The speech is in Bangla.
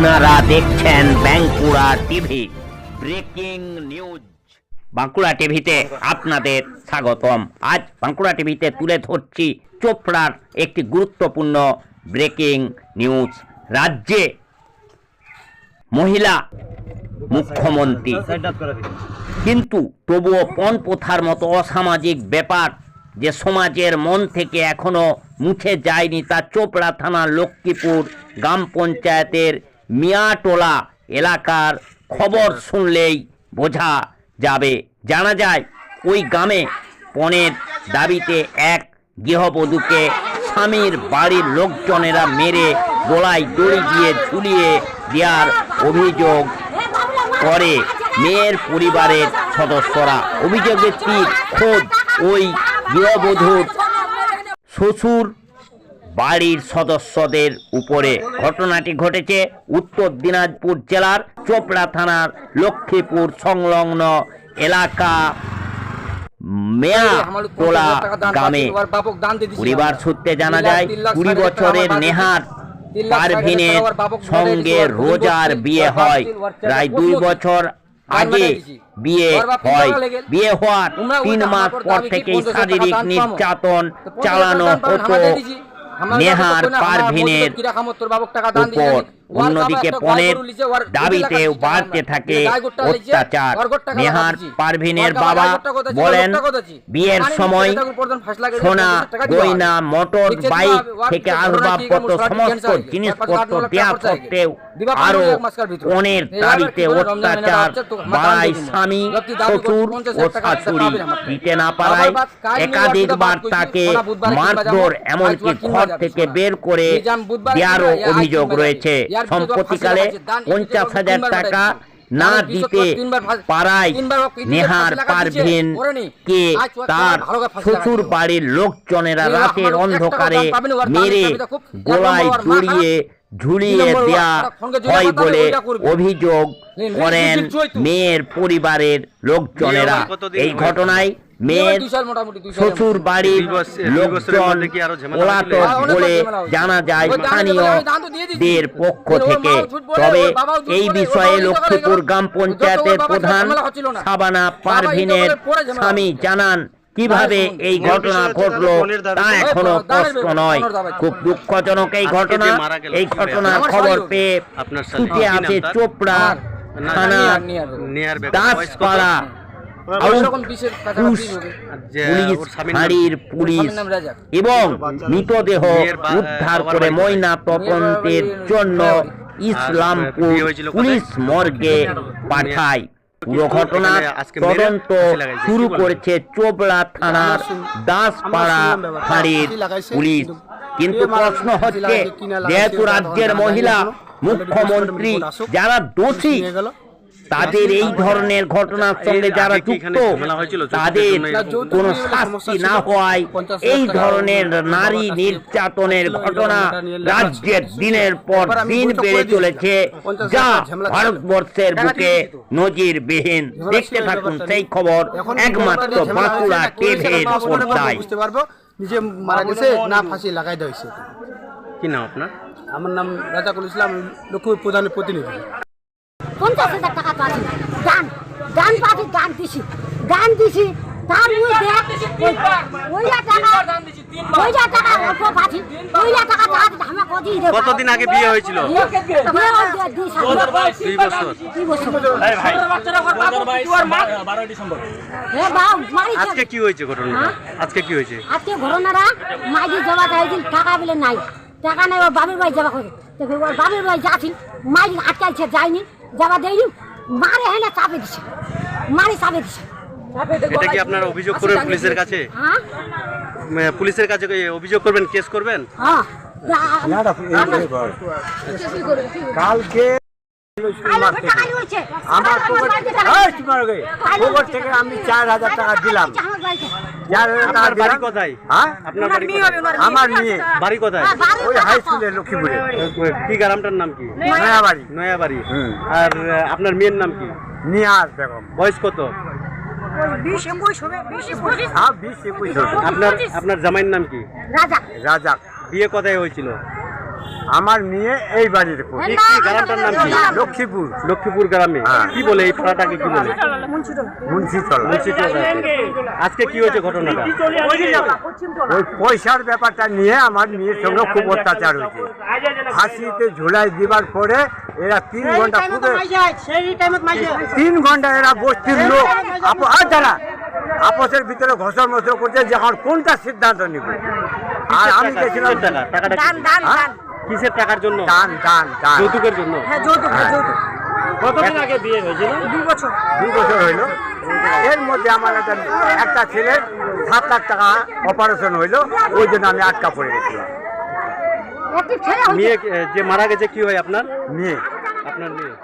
আপনারা দেখছেন Bankura TV breaking news. Bankura টিভিতে আপনাদের স্বাগতম। আজ বাঁকুড়া টিভিতে তুলে ধরছি চোপড়ার একটি গুরুত্বপূর্ণ ব্রেকিং নিউজ। রাজ্যে মহিলা মুখ্যমন্ত্রী, কিন্তু তবুও পণ প্রথার মতো অসামাজিক ব্যাপার যে সমাজের মন থেকে এখনো মুছে যায়নি, তা চোপড়া থানার লক্ষ্মীপুর গ্রাম পঞ্চায়েতের মিয়াটোলা এলাকার খবর শুনলেই বোঝা যাবে। জানা যায় ওই গ্রামে পণের দাবিতে এক গৃহবধূকে স্বামীর বাড়ির লোকজনেরা মেরে গলায় দড়ি দিয়ে ঝুলিয়ে দেওয়ার অভিযোগ করে মেয়ের পরিবারের সদস্যরা। অভিযোগের তীর খোদ ওই গৃহবধূর শ্বশুর বাড়ির সদস্যদের উপরে। ঘটনাটি ঘটেছে উত্তর দিনাজপুর জেলার চোপড়া থানার লক্ষ্মীপুর সংলগ্ন এলাকা মেয়াটোলা গ্রামে। পরিবার সূত্রে জানা যায় 20 বছরের নেহার পারভিনের সঙ্গে রোজার বিয়ে হয়। প্রায় 2 বছর আগে বিয়ে হয়। বিয়ে হওয়ার 3 মাস পর থেকেই শারীরিক নির্যাতন চালানো হতো নেহার পারভিনের উপর। অন্যদিকে পণের দাবিতেও বাড়তে থাকে অত্যাচার। নেহার পারভিনের বাবা বলেন, বিয়ের সময় সোনা গয়না মোটর বাইক থেকে আসবাবপত্র সমস্ত জিনিসপত্র দেওয়া সত্ত্বেও আরো পণের দাবিতে অত্যাচার বাড়ায় স্বামী, শ্বশুর ও শাশুড়ি। দিতে না পারায় একাধিকবার তাকে মারধর, এমনকি ঘর থেকে বের করে দেওয়ারও অভিযোগ রয়েছে। সম্প্রতিকালে 50,000 টাকা না দিতে পারায় নেহার পারভিন কে তার শ্বশুর বাড়ির লোকজনেরা রাতের অন্ধকারে মেরে গলায় জড়িয়ে ঝুলিয়ে দেয়া হয় বলে অভিযোগ করেন মেয়ের পরিবারের লোকজনেরা। এই ঘটনায় মেয়ের শ্বশুর বাড়ির লোকজন পলাতক বলে জানা যায় স্থানীয়দের পক্ষ থেকে। তবে এই বিষয়ে লক্ষ্মীপুর গ্রাম পঞ্চায়েতের প্রধান শাবানা পারভিনের স্বামী জানান, কিভাবে এই ঘটনা ঘটলো তা এখনো স্পষ্ট নয়। খুব দুঃখজনক এই ঘটনা। এই ঘটনার খবর পেয়ে ছুটে আসে চোপড়া থানা দাসপাড়া পুলিশ এবং মৃতদেহ উদ্ধার করে ময়না তদন্তের জন্য ইসলামপুর পুলিশ মর্গে পাঠায়। পুরো ঘটনার তদন্ত শুরু করেছে চোপড়া থানার দাসপাড়া ফাঁড়ির পুলিশ। কিন্তু প্রশ্ন হচ্ছে, যেহেতু রাজ্যের মহিলা মুখ্যমন্ত্রী যারা দোষী, তাদের এই ধরনের ঘটনার সঙ্গে যারা যুক্ত, তাদের কোনো শাস্তি না হওয়ায় এই ধরনের নারী নির্যাতনের ঘটনা রাজ্যের দিনের পর দিন বেড়ে চলেছে, যা ভারতবর্ষের বুকে নজিরবিহীন। দেখতে থাকুন সেই খবর একমাত্র বাঁকুড়া টিভির পর্দায়। নিজে মারা গেছে না ফাঁসি লাগাই দেওয়া হয়েছে। কি নাম আপনার? আমার নাম রাজাকুল ইসলাম, লক্ষ্মীপুর প্রধানের প্রতিনিধি। 50,000 টাকা পাচ্ছি, গান পাচ্ছি, গান দিছি তার মধ্যে কতদিন আগে বিয়ে হয়েছিল? 2 বছর। আজকে কি হয়েছে ঘটনা? আজকে কি হয়েছে? আজকে ঘটনাটা মাইজি জমা চাইছিল, টাকা বলে নাই, টাকা নাই, ওর বাবির ভাই জমা করে। ওর বাবির ভাই যাচ্ছিল, মাইজি আটকাইছে, যায়নি, জমা দেয়নি, মারে হেনে চাপে দিছে, মারে চাপে দিছে। এটা কি আপনারা অভিযোগ করবেন পুলিশের কাছে? হ্যাঁ, পুলিশের কাছে অভিযোগ করবেন, কেস করবেন? হ্যাঁ। কালকে আমার পকেট থেকে আমি 4,000 টাকা দিলাম। আপনার বাড়ি কোথায়? আপনার বাড়ি কোথায়? আমার মেয়ে বাড়ি কোথায়? ওই হাই স্কুলে লক্ষ্মীপুরে। কি গ্রামটার নাম কি? নয়াবাড়ি। নয়াবাড়ি। আর আপনার মেয়ের নাম কি? নিয়াজ বেগম। বয়স কত? 20-21 হবে। আপনার জামাইয়ের নাম কি? রাজা। রাজা। বিয়ে কোথায় হয়েছিল? আমার মেয়ে এই বাড়ির উপর না, কি গ্রামটার নাম কি? লক্ষ্মীপুর লক্ষ্মীপুর গ্রামে হ্যাঁ। কি বলে এই পাড়াটাকে কি বলে? মুন্সিতলা। আজকে কি হয়েছে ঘটনাটা? ওই পয়সার ব্যাপারটা নিয়ে আমার মেয়ের সঙ্গে খুব অত্যাচার হয়েছে। ফাঁসিতে ঝুলাই দিবার পরে এরা 3 ঘন্টা খুব 3 ঘন্টা এরা বস্তির লোক যারা আপসের ভিতরে ঘষর মশর করছে যে এখন কোনটা সিদ্ধান্ত নিব। আর আমি গেছিলাম টাকাটা কিসের টাকার জন্য? দান দান দান যৌতুকের জন্য? কতদিন আগে বিয়ে হয়েছিল? 2 বছর হইলো। এর মধ্যে আমার একটা ছেলের 7 লাখ টাকা অপারেশন হইলো, ওই জন্য আমি আটকা পড়ে গেছিলাম। একটি ছেলে হয়েছে। মেয়ে যে মারা গেছে কি হয় আপনার? মেয়ে আপনার মেয়ে